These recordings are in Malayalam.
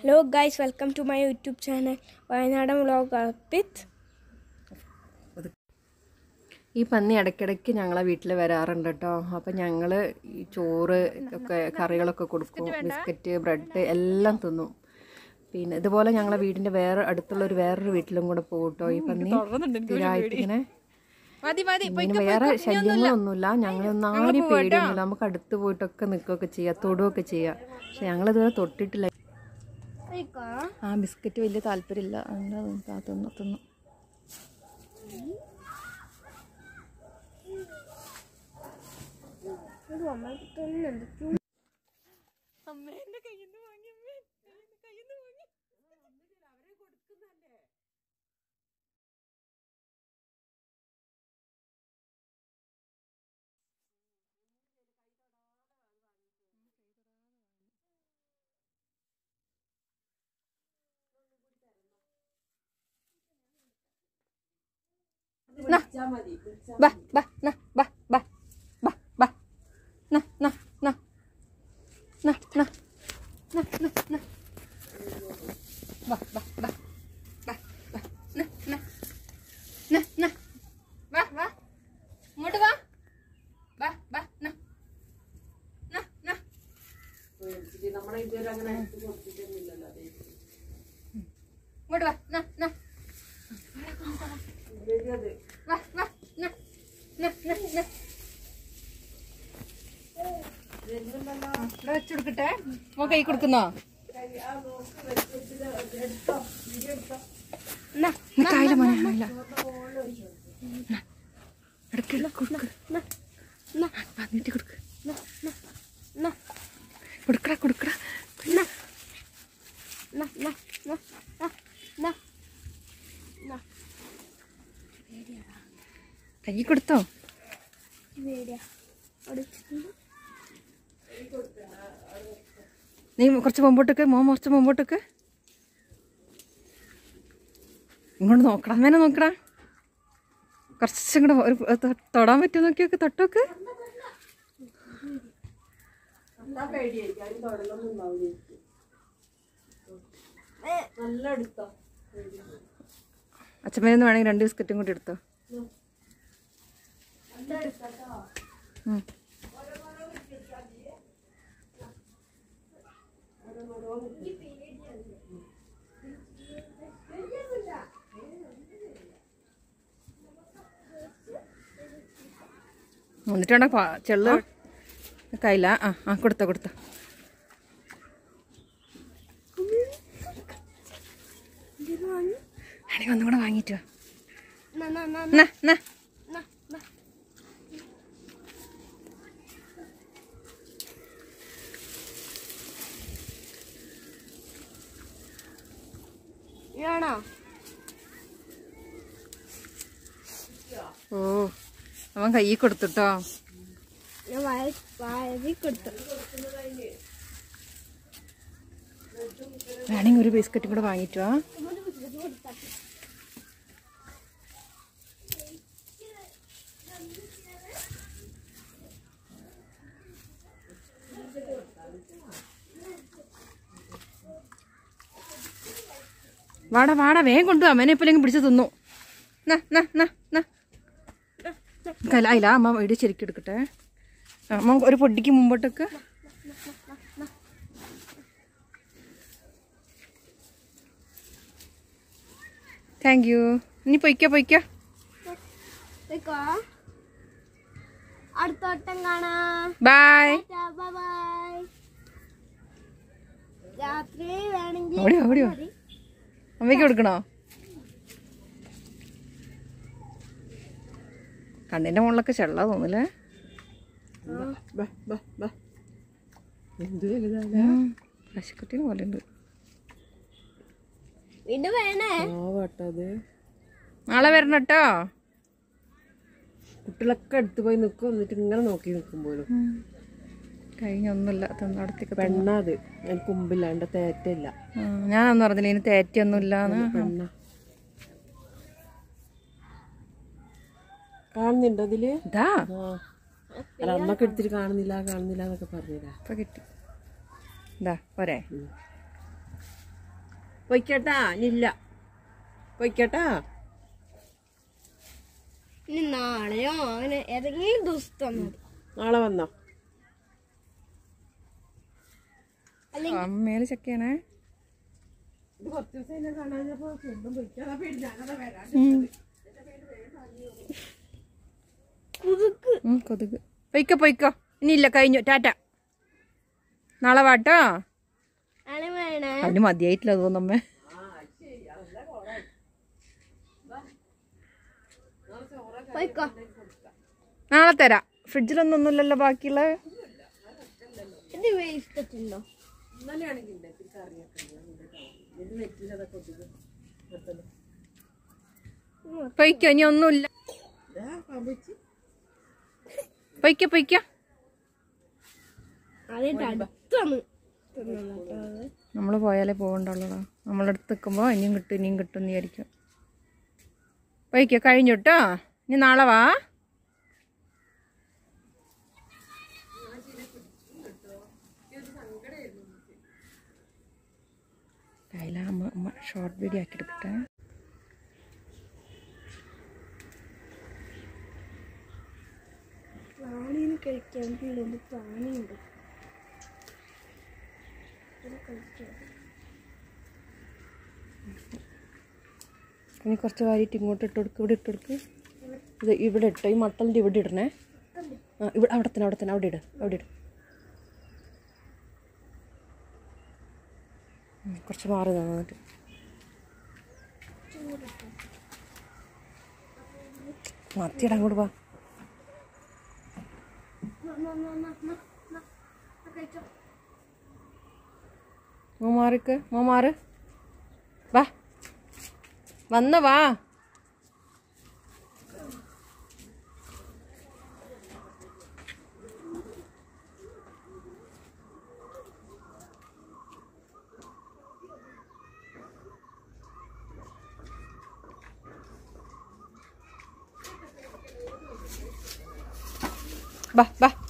Hello guys, welcome to my YouTube channel Wayanadam Vlog Arpit. ഈ പന്നി ഇടയ്ക്കിടയ്ക്ക് ഞങ്ങളെ വീട്ടിൽ വരാറുണ്ട് കേട്ടോ. അപ്പം ഞങ്ങൾ ഈ ചോറ് ഒക്കെ കറികളൊക്കെ കൊടുക്കും, ബിസ്ക്കറ്റ് ബ്രെഡ് എല്ലാം തിന്നും. പിന്നെ ഇതുപോലെ ഞങ്ങളെ വീടിൻ്റെ വേറൊരു വീട്ടിലും കൂടെ പോകും കേട്ടോ. ഈ പന്നി സ്ഥിരമായിട്ട് ഇങ്ങനെ പിന്നെ വേറെ ശല്യങ്ങളൊന്നുമില്ല. ഞങ്ങളൊന്നും ആരും പേടിയൊന്നുമില്ല. നമുക്ക് അടുത്ത് പോയിട്ടൊക്കെ നിൽക്കുകയൊക്കെ ചെയ്യാം, തൊടുകയൊക്കെ ചെയ്യാം. പക്ഷെ ഞങ്ങളിതുവരെ തൊട്ടിട്ടില്ല. ആ ബിസ്ക്കറ്റ് വലിയ താല്പര്യമില്ല, എന്താ തിന്നു. വെച്ചെടുക്കട്ടെ, കൈ കൊടുക്കുന്നോ? കൈ കൊടുത്തോ? നീ കുറച്ച് മുമ്പോട്ടൊക്കെ, കുറച്ച് മുമ്പോട്ടൊക്കെ ഇങ്ങോട്ട് നോക്കടാ, അങ്ങനെ നോക്കടാ. കുറച്ചും കൂടെ തൊടാൻ പറ്റുമോ നോക്കിയൊക്കെ, തൊട്ടോക്ക്. അച്ഛമ്മേന്ന് വേണമെങ്കിൽ 2 ബിസ്ക്കറ്റും കൂടി എടുത്തോ. എന്നിട്ട് വേണ്ട ചെള്ളു കയ്യില. കൊടുത്തോ ആണെങ്കിൽ ഒന്നും കൂടെ വാങ്ങിട്ടോ. ഓ അവൻ കൈ കൊടുത്തുട്ടോ. വേണമെങ്കിൽ ഒരു ബിസ്ക്കറ്റും കൂടെ വാങ്ങിട്ടോ. വാടാ വേഗം കൊണ്ടു. അമ്മേനെ എപ്പോഴെങ്കിലും പിടിച്ച് തിന്നു. കലായില്ല, അമ്മ വീട് ശരിക്കും എടുക്കട്ടെ. അമ്മ ഒരു പൊടിക്ക് മുമ്പോട്ടൊക്കെ. Thank you. ഇനി പൊയ്ക്കോ. അടുത്തോട്ടം കാണാം. ബൈ. രാത്രി വേണമെങ്കിൽ ഓടിയോ അമ്മയ്ക്ക് കൊടുക്കണോ? കണ്ണിന്റെ മുകളിലൊക്കെ ചെള്ള തോന്നില്ലേ? പശുക്കുട്ടീനെ പോലെ ഉണ്ട്. നാളെ വരണം കേട്ടോ. കുട്ടികളൊക്കെ അടുത്ത് പോയി നിൽക്കും, എന്നിട്ട് ഇങ്ങനെ നോക്കി നിൽക്കുമ്പോഴും കഴിഞ്ഞൊന്നുമില്ല. തന്നടത്തേക്ക് പെണ്ണാത്. എനിക്ക് മുമ്പില്ല, എന്റെ തേറ്റല്ല. ഞാനൊന്നും പറഞ്ഞില്ല ഇനി തേറ്റൊന്നുമില്ലാന്ന്. പെണ്ണ കാണുന്നുണ്ടോ അതില്? അല്ല, അമ്മക്ക് എടുത്തിട്ട് കാണുന്നില്ല എന്നൊക്കെ പറഞ്ഞില്ല. ഇപ്പൊ കിട്ടി. ഇതാ പോരെ. പൊയ്ക്കട്ടാ ഇല്ല പൊയ്ക്കട്ടാ. ഇനി നാളെയോ അങ്ങനെ ഏതെങ്കിലും ദിവസം മതി. നാളെ വന്നോ? മേലെ ചക്കയാണേ. ഇത് കുറച്ച് ദിവസം എന്നെ കാണാഞ്ഞപ്പോ ഒന്നും പൊയ്ക്കാതെ ഞാനതാ വരാൻ. കൊതുക്. പൊയ്ക്കോ പൊയ്ക്കോ, ഇനിയില്ല, കഴിഞ്ഞു, ടാറ്റ. നാളെ വാട്ടോ. അതിന് മതിയായിട്ടില്ല തോന്നമ്മേ. നാളെ തരാം. ഫ്രിഡ്ജിലൊന്നൊന്നുമില്ലല്ലോ ബാക്കിയുള്ള. പൊയ്ക്കോ, ഇനി ഒന്നുമില്ല. പൊയ്ക്കോ പൊയ്ക്കോ. നമ്മൾ പോയാലേ പോകണ്ടുള്ളൂടാ. നമ്മളടുത്ത് നിൽക്കുമ്പോൾ ഇനിയും കിട്ടും എന്ന് വിചാരിക്കും. പൊയ്ക്കോ, കഴിഞ്ഞു കേട്ടോ. ഇനി നാളെ വാ. അമ്മ ഷോർട്ട് വീഡിയോ ആക്കി എടുക്കട്ടെ. പ്രാണിന് കഴിക്കാൻ പ്രാണിയുണ്ട്. ഇനി കുറച്ച് വാരിയിട്ട് ഇങ്ങോട്ട് ഇട്ട് കൊടുക്ക്. ഇവിടെ ഇട്ട് കൊടുക്ക്. ഇത് ഇവിടെ ഇട്ടോ. ഈ മട്ടലിൻ്റെ ഇവിടെ ഇടണേ. ഇവിടെ അവിടെ തന്നെ അവിടെ ഇട്. കുറച്ച് മാറി നിന്നിട്ട് മത്തിയുടെ അങ്ങോട്ട് വാ. മാറ് വാ. വാ.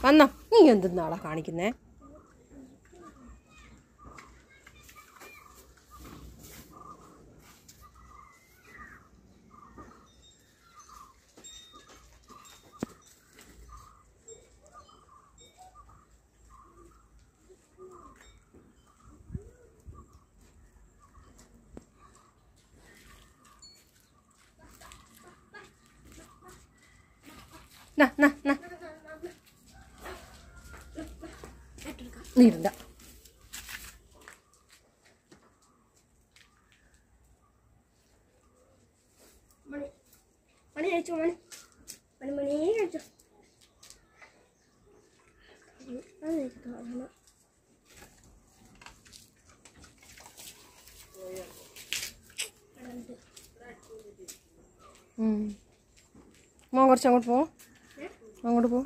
വന്നോ. നീ എന്തെന്നാളാ കാണിക്കുന്നേ? നീണ്ട മണി കഴിച്ചോ. മണി കഴിച്ചോ. മോൻ കുറച്ച് അങ്ങോട്ട് പോ.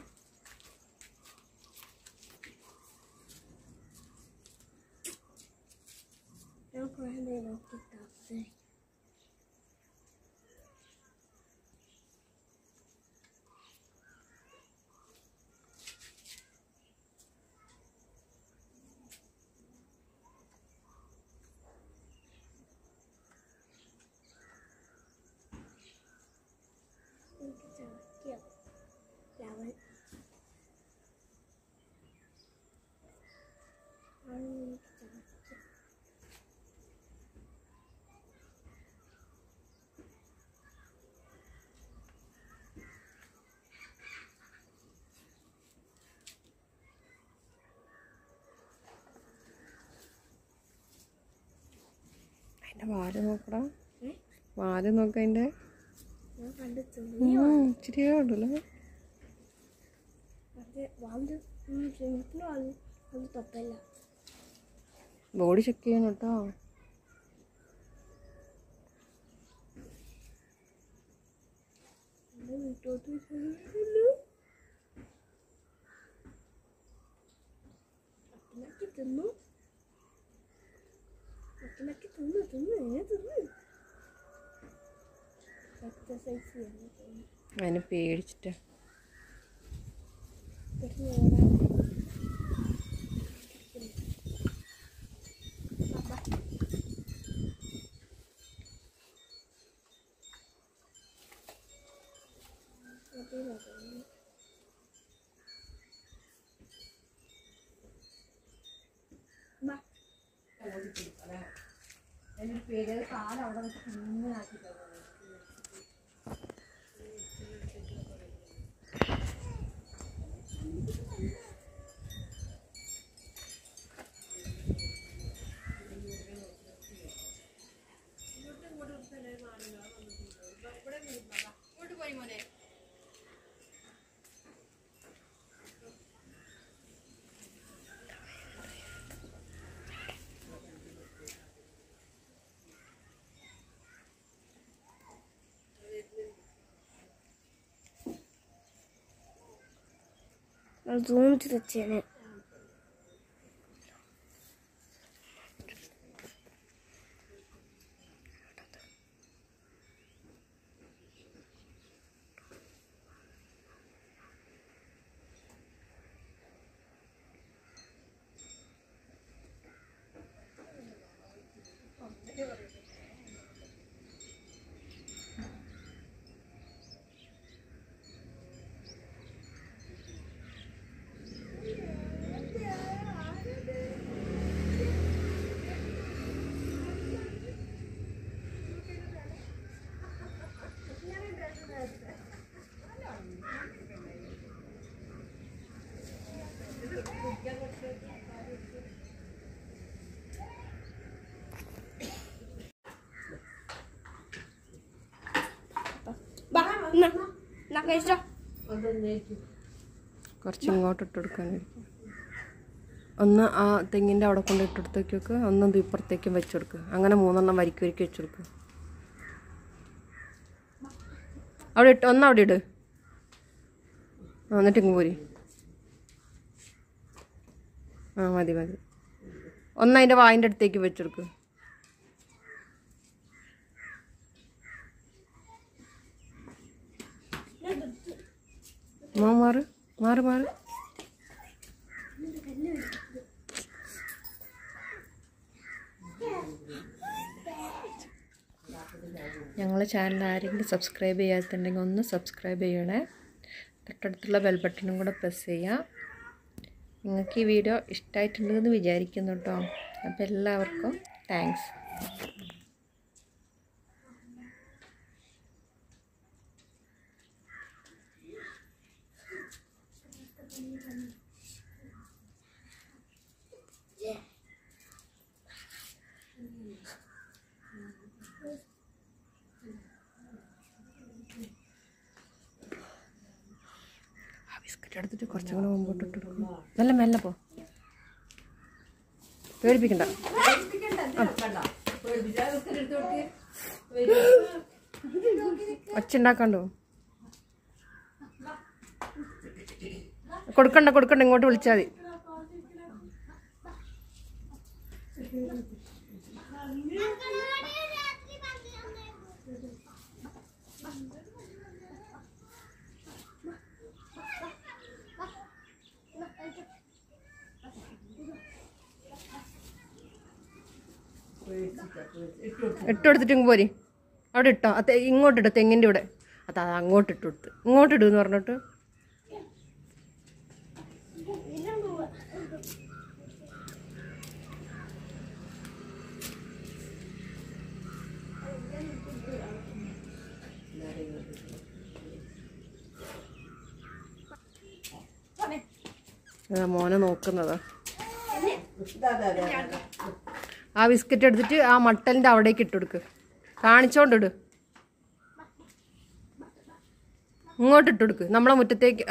അതിൻ്റെ വാല് നോക്കടാ. വാല് നോക്ക. അതിൻ്റെ ഇച്ചിരിയേ ഉണ്ടല്ലോ. ബോഡി ചെക്ക് ചെയ്യണം കേട്ടോ. അതിനെ പേടിച്ചിട്ട് സൂം ചെയ്ത് വെച്ചേനെ. കഴിച്ചോ. കുറച്ച് ഇങ്ങോട്ട് ഇട്ട് കൊടുക്കാനായിരിക്കും. ഒന്ന് ആ തെങ്ങിൻ്റെ അവിടെ കൊണ്ട് ഇട്ടെടുത്തേക്കൊക്കെ ഒന്നും ഇപ്പുറത്തേക്കും വെച്ച് കൊടുക്കുക. അങ്ങനെ 3 വരിക്ക് വെച്ച് കൊടുക്കുക. അവിടെ ഇട്ട് അവിടെ ഇട്. എന്നിട്ട് ഇങ്ങ് പോരി. മതി മതി. അതിൻ്റെ വായിൻ്റെ അടുത്തേക്ക് വെച്ചെടുക്കുക. മാറ് മാറ് മാറ്. ഞങ്ങളെ ചാനൽ ആരെങ്കിലും സബ്സ്ക്രൈബ് ചെയ്യാത്തുണ്ടെങ്കിൽ ഒന്ന് സബ്സ്ക്രൈബ് ചെയ്യണേ. തൊട്ടടുത്തുള്ള ബെൽ ബട്ടണും കൂടെ പ്രസ് ചെയ്യാം. നിങ്ങൾക്ക് ഈ വീഡിയോ ഇഷ്ടമായിട്ടുണ്ടെന്ന് വിചാരിക്കുന്നു കേട്ടോ. അപ്പോൾ എല്ലാവർക്കും താങ്ക്സ്. ബിസ്ക്കറ്റ് എടുത്തിട്ട് കുറച്ചും കൂടെ മുമ്പോട്ട് ഇട്ട് കൊടുക്കും. നല്ല മെല്ലെ പോ, പേടിപ്പിക്കണ്ട. ഒച്ചുണ്ടാക്കാണ്ടോ? കൊടുക്കണ്ട കൊടുക്കണ്ട, ഇങ്ങോട്ട് വിളിച്ചാൽ മതി. ഇട്ടുകൊടുത്തിട്ട് ഇങ്ങ് പോരി. അവിടെ ഇട്ടോ. ഇങ്ങോട്ടിട്ടോ, തെങ്ങിൻ്റെ ഇവിടെ. അങ്ങോട്ട് ഇട്ട് കൊടുത്ത് ഇങ്ങോട്ടിടുന്ന് പറഞ്ഞിട്ട്. മോനെ നോക്കുന്നതാ. ആ ബിസ്ക്കറ്റ് എടുത്തിട്ട് ആ മട്ടലിൻ്റെ അവിടേക്ക് ഇട്ട് കൊടുക്ക്. കാണിച്ചോണ്ടിട്. ഇങ്ങോട്ട് ഇട്ട് കൊടുക്ക്, നമ്മളെ മുറ്റത്തേക്ക്.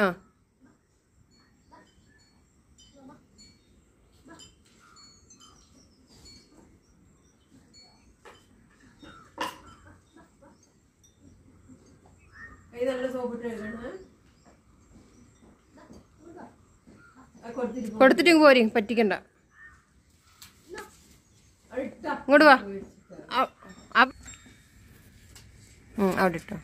കൊടുത്തിട്ട് ഇങ്ങ് പോരി, പറ്റിക്കണ്ട. ഇങ്ങോട്ട് വാ. അവിടെ ഇട്ടോ.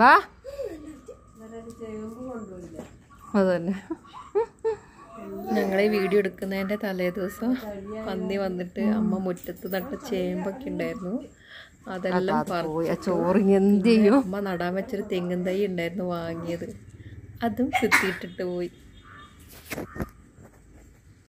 വാ. അതന്നെ. ഞങ്ങളെ വീഡിയോ എടുക്കുന്നതിൻ്റെ തലേ ദിവസം പന്നി വന്നിട്ട് അമ്മ മുറ്റത്ത് നട്ട ചേമ്പൊക്കെ ഉണ്ടായിരുന്നു, അതെല്ലാം ചോറ് എന്ത് ചെയ്യും. അമ്മ നടാൻ വെച്ചൊരു തെങ്ങും തൈ ഉണ്ടായിരുന്നു വാങ്ങിയത്, അതും കുത്തിയിട്ടിട്ട് പോയി. കേട്ടോ.